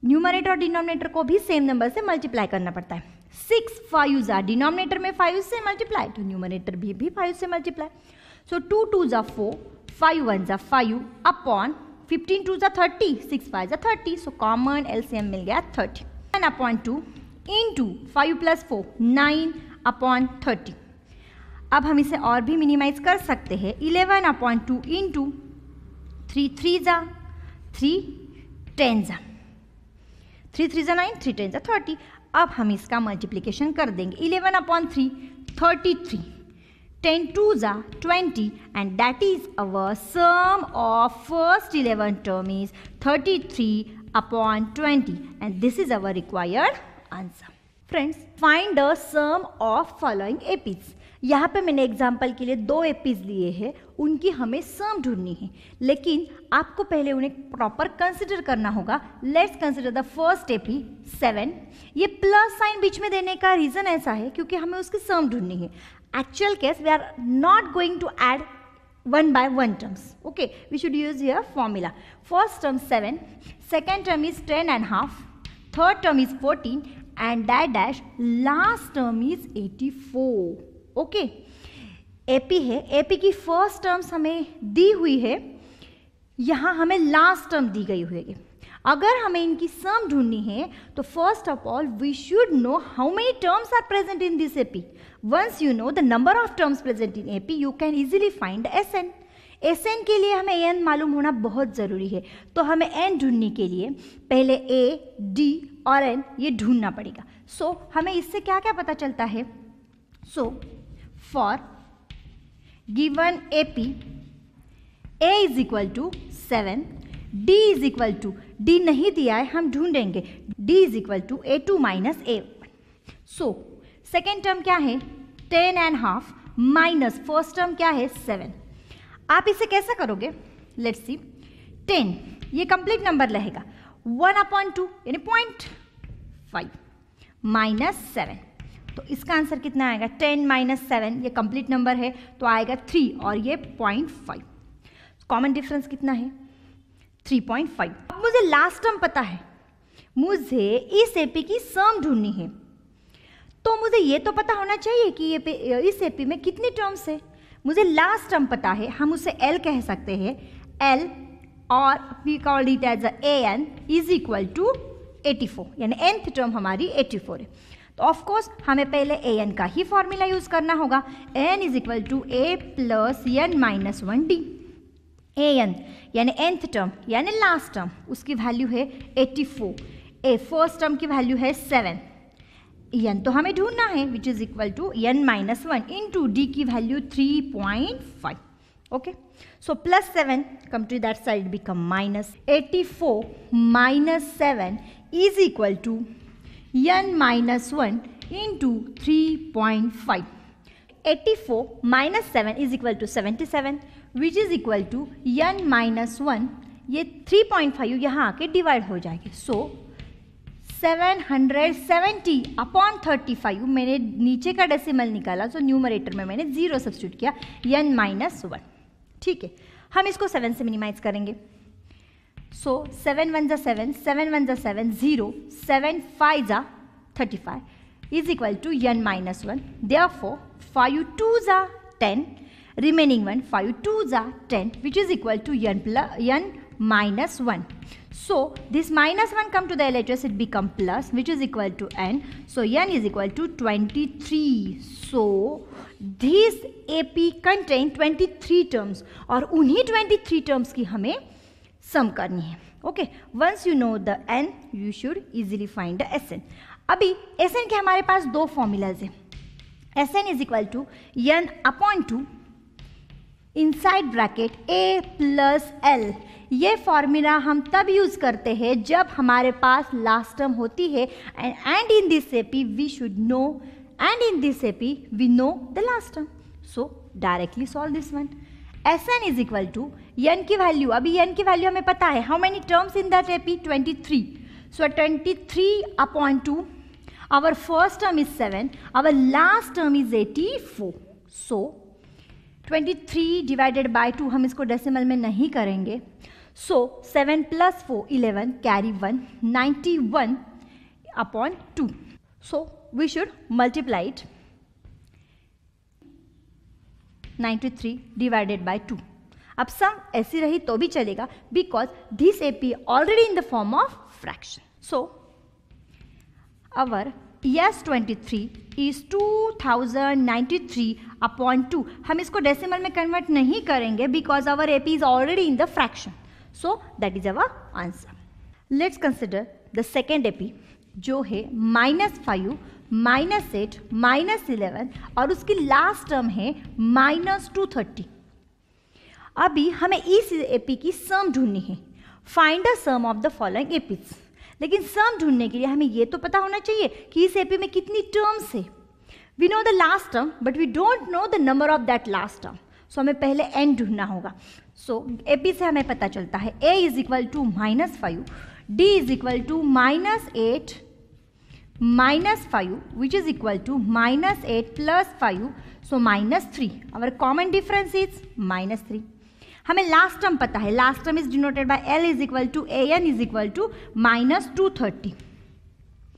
A: न्यूमरेटर और डिनोमिनेटर को भी सेम नंबर से मल्टीप्लाई करना पड़ता है. 6 5 जा, डिनोमिनेटर में 5 से मल्टीप्लाई तो न्यूमरेटर भी 5 से मल्टीप्लाई. सो 2 2 जा 4, 5 1 जा 5 अपॉन 15 2 जा 30, 6 5 जा 30. सो कॉमन एलसीएम मिल गया 30. 1/2 इंटू 5 प्लस 4 9/30. अब हम इसे और भी मिनिमाइज कर सकते हैं. 11/2 इंटू 3 3 जा 3 10 जा 3 3 जा 9, 3 10 जा 30. अब हम इसका मल्टीप्लिकेशन कर देंगे. 11/3 33, 10 2 जा 20 and that is our sum of first 11 term is 33/20 and this is our required answer. Friends, find the sum of following APs. यहाँ पे मैंने एग्जाम्पल के लिए 2 एपीज लिए हैं, उनकी हमें सम ढूंढनी है, लेकिन आपको पहले उन्हें प्रॉपर कंसिडर करना होगा. Let's consider the first AP 7. ये प्लस साइन बीच में देने का रीज़न ऐसा है क्योंकि हमें उसकी सम ढूंढनी है. Actual case we are not going to add 1 by 1 terms. Okay, we should use here formula. First term 7, second term is 10.5, third term is 14 and dash last term is 84. Okay, AP है, AP की first terms हमें दी हुई है, यहाँ हमें last term दी गई हुई है. अगर हमें इनकी सम ढूंढनी है तो first of all we should know how many terms are present in this AP. Once you know the number of terms present in AP you can easily find s n. S n के लिए हमें एन मालूम होना बहुत ज़रूरी है, तो हमें एन ढूंढने के लिए पहले ए, डी और एन ये ढूंढना पड़ेगा. सो हमें इससे क्या क्या पता चलता है. So for given AP a is equal to 7, d is equal to, d नहीं दिया है हम ढूंढेंगे, d is equal to A2 minus A1. So second term क्या है 10.5 माइनस फर्स्ट टर्म क्या है 7. आप इसे कैसा करोगे, लेट्स सी. 10 ये कंप्लीट नंबर रहेगा, 1/2 यानी 0.5 माइनस 7, तो इसका आंसर कितना आएगा 10 माइनस 7, ये कंप्लीट नंबर है तो आएगा 3 और ये 0.5. कॉमन डिफरेंस कितना है 3.5. अब मुझे लास्ट टर्म पता है, मुझे इस एपी की सम ढूंढनी है, तो मुझे ये तो पता होना चाहिए कि ये इस एपी में कितनी टर्म्स है. मुझे लास्ट टर्म पता है, हम उसे L कह सकते हैं. L और we called it as AN is equal to 84, यानी nth टर्म हमारी 84 है. तो ऑफ कोर्स हमें पहले AN का ही फॉर्मूला यूज करना होगा. N is equal to A plus N minus 1D. AN यानी nth टर्म यानी लास्ट टर्म, उसकी वैल्यू है 84. ए फर्स्ट टर्म की वैल्यू है 7. n तो हमें ढूंढना है which is equal to n minus 1 into d की value 3.5. Okay, so plus 7 come to that side become minus 84 minus 7 is equal to n minus 1 into 3.5. 84 minus 7 is equal to 77 which is equal to n minus 1, ये 3.5 यहाँ आके divide हो जाएगी. सो 770 upon 35, मैंने नीचे का decimal निकाला, सो न्यूमरेटर में मैंने 0 सब्स्टिट्यूट किया, n माइनस 1. ठीक है, हम इसको 7 से मिनिमाइज करेंगे. सो 7 1 जा 7, 7 1 जा 7, 0, 7 5 जा 35 is equal to n minus 1. Therefore 5 2 जा 10, remaining one 5 2s are 10 which is equal to n minus 1. So this minus 1 come to the LHS, it become plus which is equal to n. So n is equal to 23. So this AP contain 23 terms और उन्हीं 23 terms की हमें sum करनी है. Okay, once you know the n you should easily find the SN. अभी SN के हमारे पास दो formulas हैं. SN is equal to n upon 2 inside bracket A plus L. ये फॉर्मूला हम तब यूज करते हैं जब हमारे पास लास्ट टर्म होती है and in this AP we should know and in this AP we know the last term. So directly solve this one. Sn is equal to n की वैल्यू, अभी n की value हमें पता है. How many terms in that AP 23. So 23 upon 2, our first term is 7, our last term is 84. So 23 divided by 2, हम इसको decimal में नहीं करेंगे. So 7 plus 4 11 carry 1 91 upon 2. So we should multiply it 93 divided by 2. अब sum ऐसी रही तो भी चलेगा because this AP already in the form of fraction. So our S23 is 2093 upon 2. हम इसको डेसिमल में कन्वर्ट नहीं करेंगे because our AP is already in the fraction. So that is our answer. Let's consider the second AP जो है -5, -8, -11 और उसकी last term है -230. अभी हमें इस AP की सम ढूंढनी है. Find the sum of the following APs. लेकिन सम ढूंढने के लिए हमें ये तो पता होना चाहिए कि इस एपी में कितनी टर्म्स है. We know the last term but we don't know the number of that last term. So हमें पहले n ढूंढना होगा. सो एपी से हमें पता चलता है A is equal to -5, D is equal to -8, -5 which is equal to -8 plus 5, so -3. Our common difference is -3. हमें लास्ट टर्म पता है, last term is denoted by L is equal to AN is equal to -230.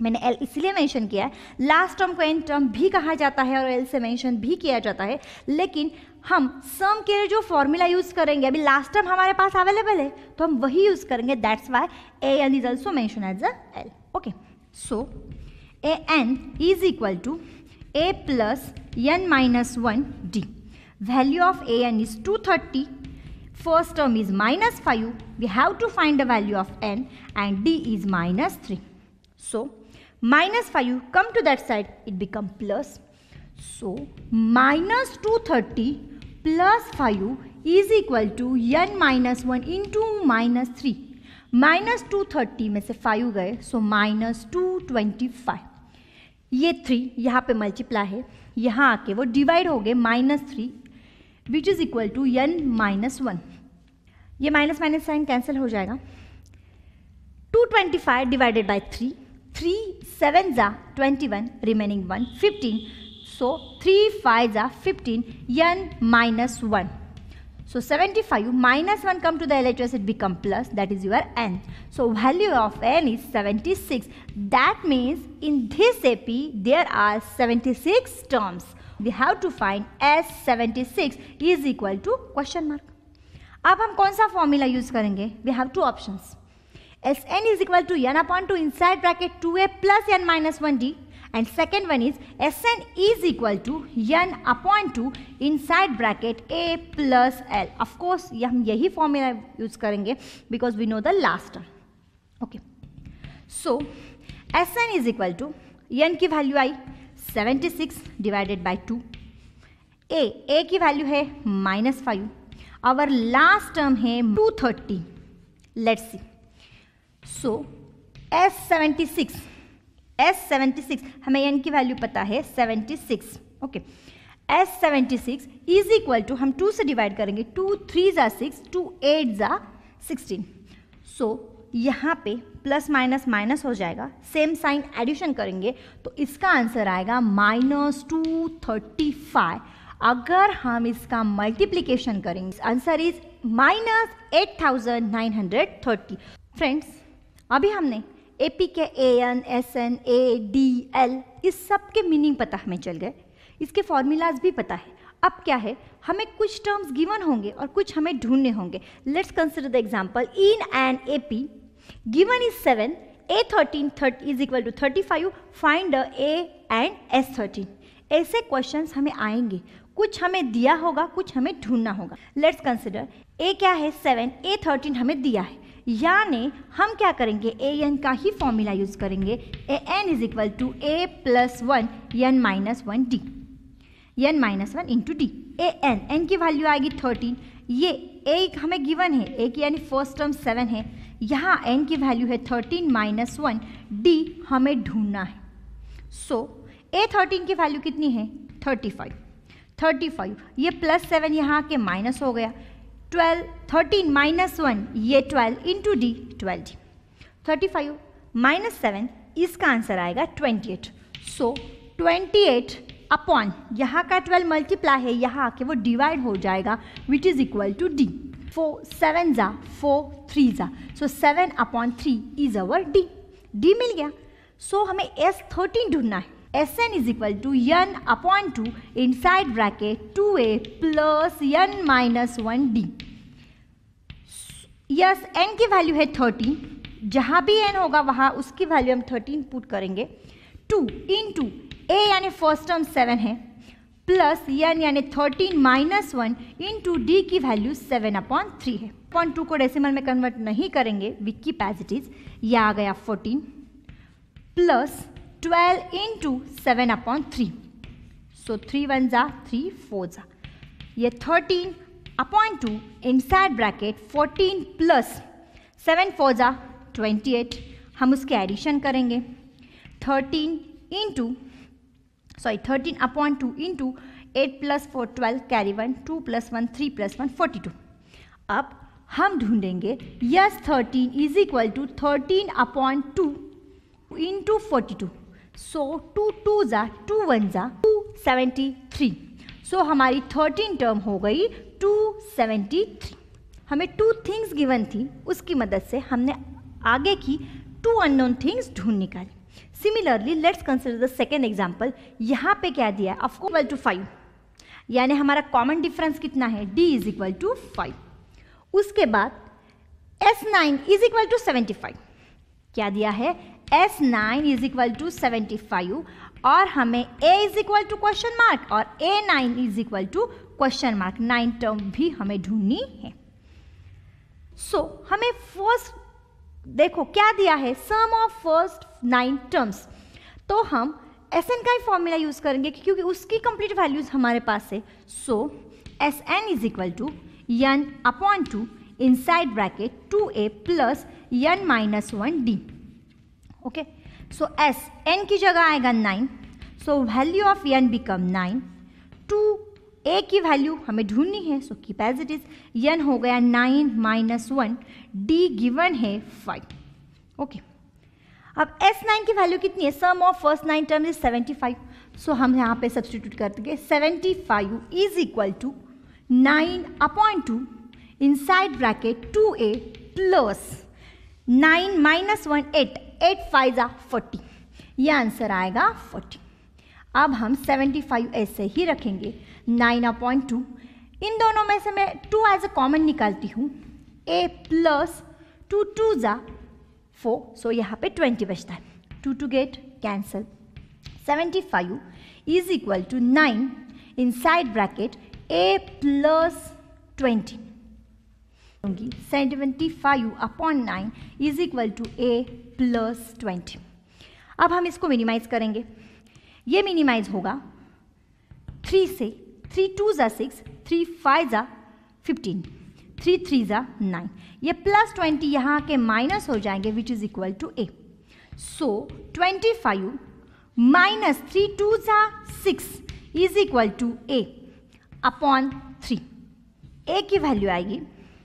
A: मैंने L इसलिए mention किया है, last term को N term भी कहा जाता है और L से मेंशन भी किया जाता है, लेकिन हम सम के लिए जो फॉर्मूला यूज करेंगे, अभी लास्ट टर्म हमारे पास अवेलेबल है तो हम वही यूज करेंगे. That's why AN is also mention as a L. Okay, so AN is equal to A plus N minus 1 D. Value of AN is 230. First term is -5. We have to find the value of N and D is -3. So -5 come to that side, it become plus. So -230 plus 5 is equal to N minus 1 into -3. -230 में से 5 गए, so -225. ये 3 यहाँ पे multiply है, यहाँ आके वो डिवाइड हो गए -3 which is equal to N minus 1. ये माइनस माइनस साइन कैंसिल हो जाएगा. 225 डिवाइडेड बाय 3, 3 7 जा 21, रिमेनिंग 1 15, सो 3 5 जा 15, N minus 1. So 75 minus 1 come to the LHS, it become plus, that is your N. So value of N is 76. That means in this AP there are 76 terms. We have to find S76 is equal to question mark. अब हम कौन सा formula use करेंगे? We have two options. Sn is equal to N upon 2 inside bracket 2a plus N minus 1d, and second one is Sn is equal to N upon 2 inside bracket a plus L. Of course हम यही formula use करेंगे because we know the last term. Okay. So Sn is equal to N की value I 76 divided by 2. ए की value है -5. Our last term है 230. Let's see. So S76 हमें N की value पता है 76. Okay, S76 is equal to, हम 2 से डिवाइड करेंगे, 2 3 जा 6, 2 8 जा 16. सो यहाँ पे प्लस माइनस माइनस हो जाएगा, सेम साइन एडिशन करेंगे तो इसका आंसर आएगा -235. अगर हम इसका मल्टीप्लिकेशन करेंगे आंसर इज -8930. फ्रेंड्स, अभी हमने एपी के AN, SN, A, D, L इस सब के मीनिंग पता हमें चल गए, इसके फॉर्मूलाज भी पता है. अब क्या है, हमें कुछ टर्म्स गिवन होंगे और कुछ हमें ढूंढने होंगे. Let's consider the example. In an AP given is 7, A13 is equal to 35, find the A and S13. ऐसे क्वेश्चंस हमें आएंगे, कुछ हमें दिया होगा, कुछ हमें ढूंढना होगा. Let's consider. A क्या है 7, A13 हमें दिया है, यानी हम क्या करेंगे, AN का ही फॉर्मूला यूज करेंगे. AN is equal to A plus 1 N minus 1 D, N minus 1 into d. N की वैल्यू आएगी 13. ये A हमें गिवन है, A की यानी फर्स्ट टर्म 7 है, यहाँ N की वैल्यू है 13 माइनस 1, D हमें ढूंढना है. सो A13 की वैल्यू कितनी है 35. ये प्लस 7 यहाँ के माइनस हो गया. 12 13 माइनस 1 ये 12 इंटू डी 12D. 35 माइनस 7 इसका आंसर आएगा 28. सो 28 अपॉन यहाँ का 12 मल्टीप्लाई है, यहाँ आके वो डिवाइड हो जाएगा which is equal to d. 4 7 जा 4 3 जा, so 7 upon 3 is our d. D मिल गया. सो हमें S13 ढूंढना है. Sn is equal to N upon 2 inside bracket 2a plus N minus 1d. Yes, N की वैल्यू है 13, जहाँ भी N होगा वहाँ उसकी वैल्यू हम 13 पुट करेंगे. 2 इंटू A यानी फर्स्ट टर्म 7 है, प्लस N यानी 13 माइनस 1 इंटू D की वैल्यू 7 अपॉन 3 है. अपॉन 2 को डेसिमल में कन्वर्ट नहीं करेंगे, we keep as it is. यह आ गया 14 प्लस 12 इंटू 7 अपॉन 3, सो 3 1 जा 3 4 जा. ये 13 अपॉन 2 इनसाइड ब्रैकेट 14 प्लस 7 4 जा 28. हम उसके एडिशन करेंगे. 13 upon 2 into 8 plus 4 12, carry 1, 2 plus 1 3 plus 1 42. अब हम ढूंढेंगे S 13 is equal to 13 upon 2 into 42. So 2 2 जा 2 1 जा 273. सो हमारी 13 टर्म हो गई 273. हमें 2 थिंग्स गिवन थी, उसकी मदद से हमने आगे की 2 अननोन थिंग्स ढूंढ निकाली. Similarly let's consider the second example. यहाँ पे क्या दिया है, ऑफकोर्स इक्वल टू 5, यानी हमारा कॉमन डिफरेंस कितना है, d इज इक्वल टू 5. उसके बाद S9 इज इक्वल टू 75. क्या दिया है, S9 इज इक्वल टू 75 और हमें A is equal to question mark और A9 is equal to question mark. 9 term भी हमें ढूंढनी है. सो हमें फर्स्ट देखो क्या दिया है, सम ऑफ फर्स्ट 9 टर्म्स. तो हम Sn का ही फॉर्मूला यूज करेंगे क्योंकि उसकी कंप्लीट वैल्यूज हमारे पास है. So Sn is equal to n upon 2 inside bracket 2a plus n minus 1d. Okay, so Sn की जगह आएगा 9. So value of n become 9. 2a की वैल्यू हमें ढूंढनी है. So keep as it is. n हो गया 9 माइनस 1, d गिवन है 5. ओके, अब S9 की वैल्यू कितनी है, sum of first 9 term is 75. So हम यहाँ पे सब्सटीट्यूट कर देंगे. 75 is equal to 9 upon 2 inside bracket 2a plus 9 minus 1 8 8 5 जा 40. यह आंसर आएगा 40. अब हम 75 ऐसे ही रखेंगे. 9 अपॉन 2, इन दोनों में से मैं 2 एज अ कॉमन निकालती हूँ. a प्लस 2 2 जा 4. सो यहाँ पे 20 बचता है. 2 to get cancel. 75 is equal to 9 inside bracket a plus 20. 75 upon 9 is equal to a plus 20. अब हम इसको मिनिमाइज करेंगे. ये मिनिमाइज होगा 3 से. 3 2 जा 6, 3 5 जा 15, 3 3 जा 9. ये प्लस 20 यहाँ के माइनस हो जाएंगे which is equal to a. So 25 minus 3 2 जा 6 is equal to a upon 3. a की वैल्यू आएगी,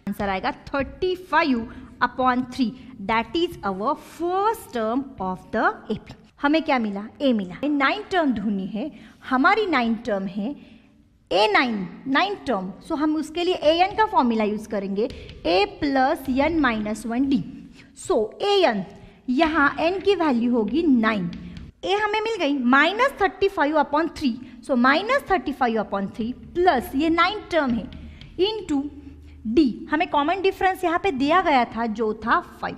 A: आंसर आएगा 35 upon 3. That is our first term of the AP. हमें क्या मिला, a मिला. 9 टर्म ढूंढनी है. हमारी 9 टर्म है A9 9 टर्म. सो हम उसके लिए an का फॉर्मूला यूज करेंगे, a plus n minus 1d. So an यहाँ n की वैल्यू होगी 9. a हमें मिल गई minus 35 upon 3. So minus 35 upon 3 plus ये 9 टर्म है इनटू d. हमें कॉमन डिफरेंस यहाँ पे दिया गया था जो था 5.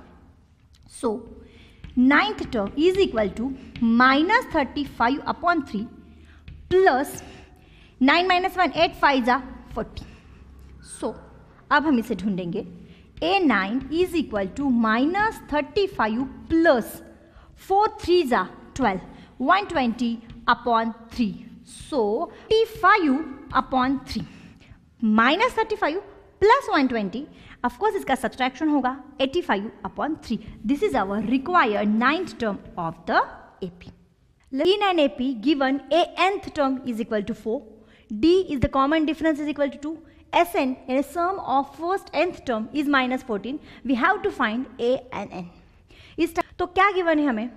A: So 9th term is equal to minus 35 upon 3 plus 9 minus 1 8 5 जा 40. सो अब हम इसे ढूंढेंगे. A9 is equal to minus 35 plus 4 3 जा 12 120 upon 3. So 35 upon 3 minus 35 plus 120. Of course इसका सब्सट्रैक्शन होगा 85 upon 3. This is our required 9th term of the AP. In an AP given a nth term is equal to 4, d is the common difference is equal to 2, Sn and a sum of first nth term is minus 14. We have to find a and n. इस तो क्या given है हमें,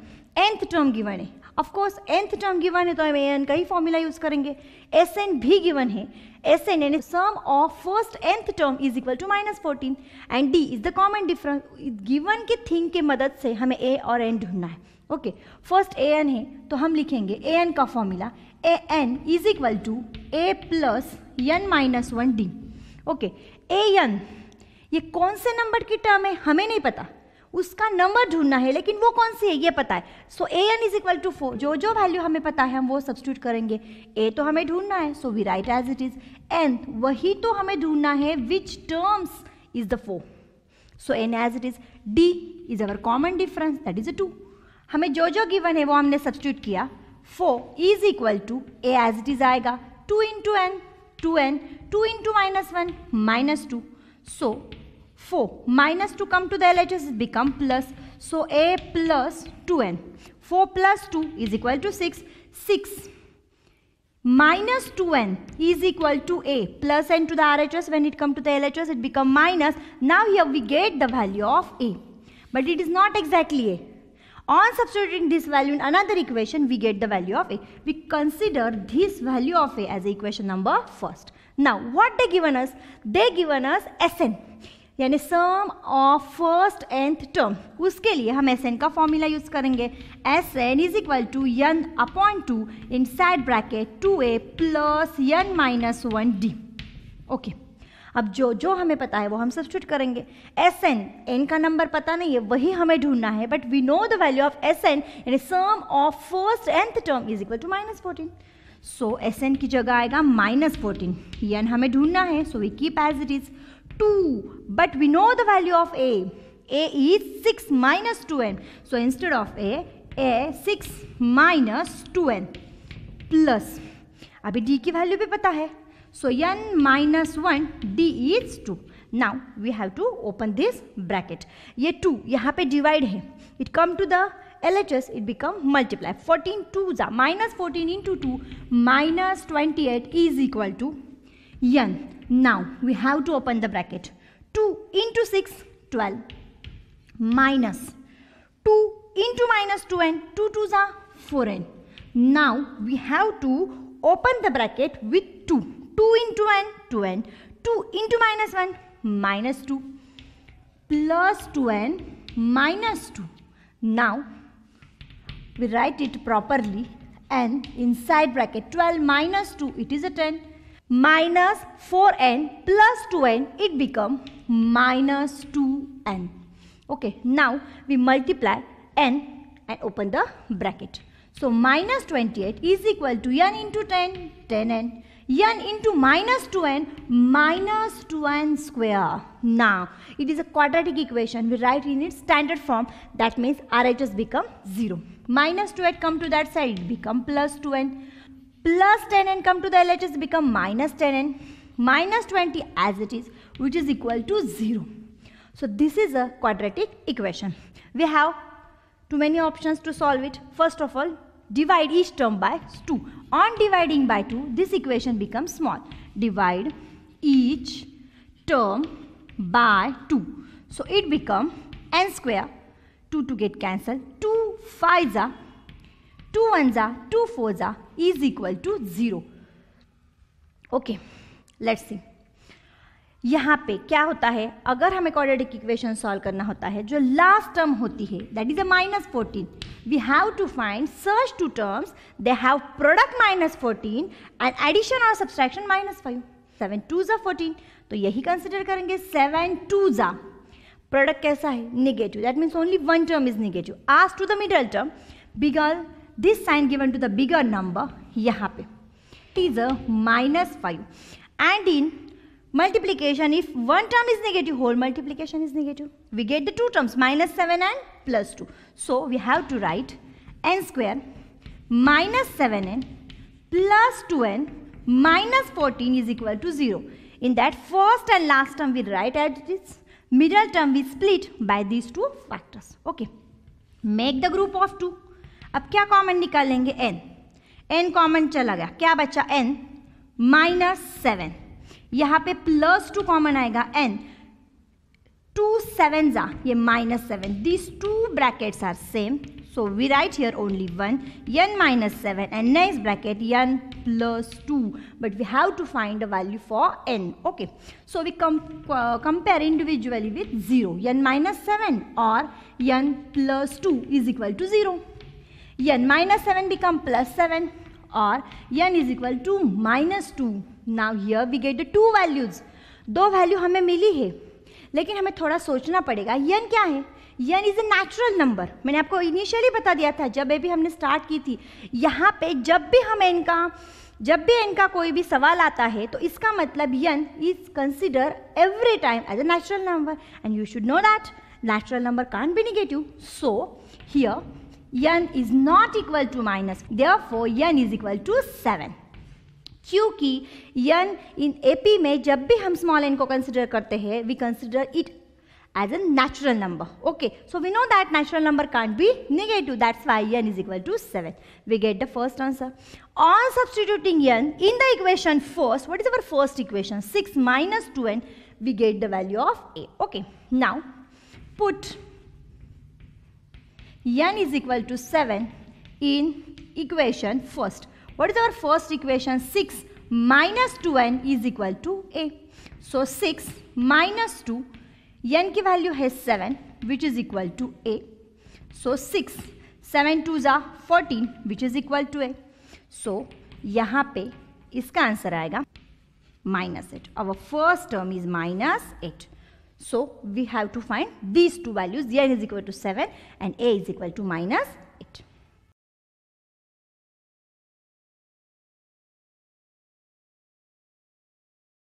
A: nth term given है. Of course nth term given है तो हम an का ही फॉर्मूला यूज करेंगे. Sn भी गिवन है. Sn and sum of first nth term is equal to minus 14 and d is the common difference. Given key thing की मदद से हमें a और n ढूंढना है. ओके, फर्स्ट an है तो हम लिखेंगे an का formula an is equal to a plus n minus 1d. Okay, an ये कौन से नंबर की टर्म है हमें नहीं पता, उसका नंबर ढूंढना है, लेकिन वो कौन सी है ये पता है. सो an इज इक्वल टू 4. जो जो वैल्यू हमें पता है हम वो सब्स्टिट्यूट करेंगे. a तो हमें ढूंढना है, so we write as it is. n वही तो हमें ढूंढना है which terms is the 4. So n as it is. d is our common difference that is a 2. हमें जो जो गिवन है वो हमने सब्स्टिट्यूट किया. 4 is equal to a as it is आएगा 2 into n 2n 2 into minus 1 minus 2. So 4 minus 2 come to the LHS it become plus. So a plus 2n. 4 plus 2 is equal to 6. 6 minus 2n is equal to a plus n to the RHS. When it come to the LHS it become minus. Now here we get the value of a, but it is not exactly a. On substituting this value in another equation, we get the value of A. We consider this value of A as equation number first. Now, what they given us? They given us Sn, यानी sum of first nth term. उसके लिए हम Sn का formula use करेंगे. Sn is equal to n upon 2 inside bracket 2a plus n minus 1d. Okay, अब जो हमें पता है वो हम सब्स्टिट्यूट करेंगे. Sn, n का नंबर पता नहीं है, वही हमें ढूंढना है, but we know the value of Sn यानी sum of first nth term is equal to -14. So Sn की जगह आएगा -14. n हमें ढूंढना है, so we keep as it is 2, but we know the value of A. A is 6 minus 2n. So instead of A 6 minus 2n plus, अभी D की value भी पता है, so n minus 1, D is 2. Now we have to open this bracket. ये 2 यहाँ पे divide है, it come to the LHS, it become multiply. 14 2s are -14 into 2 minus 28 is equal to n. Now we have to open the bracket. 2 into 6, 12 minus 2 into minus 2n, 2 2s are 4n. Now we have to open the bracket with 2. 2 into n, 2n. 2 into minus 1, minus 2 plus 2n minus 2. Now we write it properly, n inside bracket 12 minus 2, it is a 10. Minus 4n plus 2n, it become minus 2n. Okay, now we multiply n and open the bracket. So minus 28 is equal to n into 10, 10n. n into minus 2n, minus 2n square. Now it is a quadratic equation. We write in its standard form. That means RHS become 0. Minus 2n come to that side, it become plus 2n. Plus 10n come to the LHS, become minus 10n. Minus 20 as it is, which is equal to 0. So this is a quadratic equation. We have too many options to solve it. First of all, divide each term by 2. On dividing by 2, this equation becomes small. Divide each term by 2. So it become n square. 2 to get cancelled. 2 5s are 2 1s are 2 4s are is equal to 0. Okay, let's see. यहाँ पे क्या होता है, अगर हमें quadratic equation solve करना होता है, जो लास्ट टर्म होती है that is a -14, we have to find such two terms they have product -14 and addition और सब्सट्रैक्शन -5. 7 2s are 14, तो यही कंसिडर करेंगे. 7 2s are प्रोडक्ट कैसा है, negative, that means only one term is negative. आज to the middle term, bigger this sign given to the bigger number, यहाँ पे it is a -5. And in multiplication, if one term is negative, whole multiplication is negative. We get the two terms, -7 and +2. So we have to write n square minus 7n plus 2n minus 14 is equal to 0. In that first and last term we write as it is. Middle term we split by these two factors. Okay. Make the group of 2. अब क्या common निकालेंगे, n. n common चला गया, क्या बचा n -7. यहाँ पे +2 common आएगा, n 2 7s are ये -7. These two brackets are same, so we write here only one, n -7 and next bracket n +2, but we have to find a value for n. Okay, so we compare individually with 0. n -7 or n +2 is equal to 0. n -7 become +7 or n is equal to -2. Now here we get the two values. दो value हमें मिली है, लेकिन हमें थोड़ा सोचना पड़ेगा. n क्या है, n is a natural number. मैंने आपको इनिशियली बता दिया था जब भी हमने स्टार्ट की थी. यहाँ पे जब भी n का कोई भी सवाल आता है तो इसका मतलब n is consider every time as a natural number, and you should know that natural number can't be negative. So here n is not equal to minus, therefore n is equal to 7. क्योंकि n in AP में जब भी हम small n को consider करते हैं, we consider it as a natural number. Okay, so we know that natural number can't be negative, that's why n is equal to 7. We get the first answer. On substituting n in the equation first, what is our first equation? 6 minus 2n, we get the value of A. Okay, now put n is equal to 7 in equation first. What is our first equation? 6 minus 2n is equal to a. So 6 minus 2, n की value है 7 which is equal to a. So 6, 7 2s are 14 which is equal to a. So यहाँ पे इसका answer आएगा -8. Our first term is -8. So we have to find these two values. n is equal to 7 and a is equal to -8.